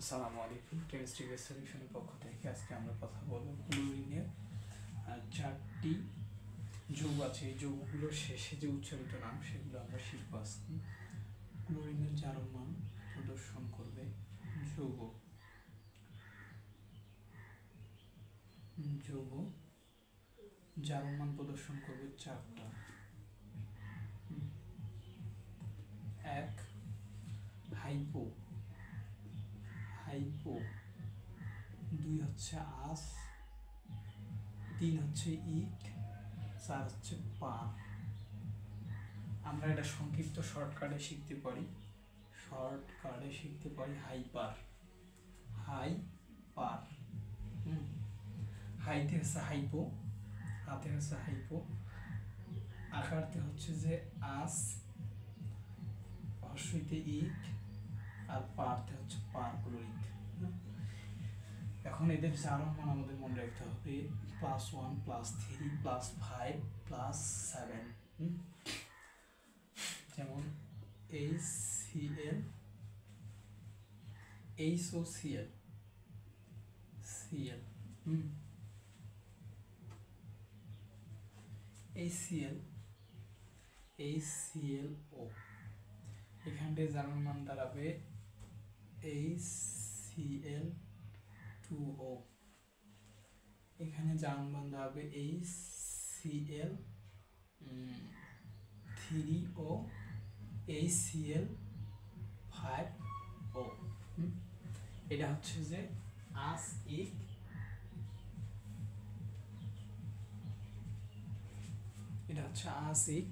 আসসালামু আলাইকুম। Chemistry base সলিউশনের পক্ষ থেকে আজকে আমরা কথা বলবো ক্লোরিনের চারটি যৌগ আছে। এই যৌগগুলোর শেষে যে উচ্চারিত নাম সেগুলো আমরা শিখবো আজকে। ক্লোরিনের জারণ মান প্রদর্শন করবে যৌগ জারণ মান প্রদর্শন করবে চারটা। এক, হাইপো, দুই হচ্ছে আস, তিন হচ্ছে ইট, চার হচ্ছে পার। আমরা এটা সংক্ষিপ্ত শর্টকাটে শিখতে পারি হাইপার। হাইতে হচ্ছে হাইপো, হাতে হচ্ছে হাইপো, আকারতে হচ্ছে যে আস, হর্ষইতে ইট, আর পারতে হচ্ছে পারক্লোরিক। এখন এদের জারণ মান আমাদের মনে রাখতে হবে +1 +3 +5 +7। যেমন HCl, HOCl, Cl, HCl, HClO। এখানটায় জারণ মান দাঁড়াবে HCl2O। এখানে জারণ মান দাঁড়াবে HCl3O, HCl5O। এটা হচ্ছে যে আসিক, এটা হচ্ছে আসিক।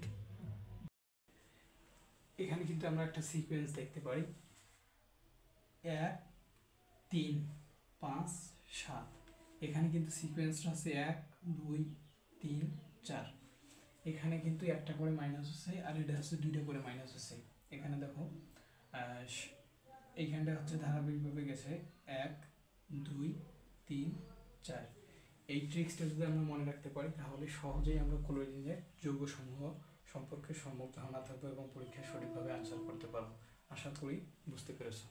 এখানে কিন্তু আমরা একটা সিকোয়েন্স দেখতে পারি 1 3 5 7। এখানে কিন্তু সিকোয়েন্সটা আছে 1 2 3 4। এখানে কিন্তু একটা করে মাইনাস হচ্ছে আর এটা হচ্ছে দুইটা করে মাইনাস হচ্ছে। এখানে দেখো এইখানটা হচ্ছে ধারাবাহিকভাবে গেছে 1 2 3 4। এই ট্রিক্সটা যদি আমরা মনে রাখতে পারি তাহলে সহজেই আমরা ক্লোরিনের যৌগসমূহ সম্পর্কে সম্যক ধারণা থাকবে এবং পরীক্ষায় সঠিকভাবে আনসার করতে পারবো। আশা করি বুঝতে পেরেছো।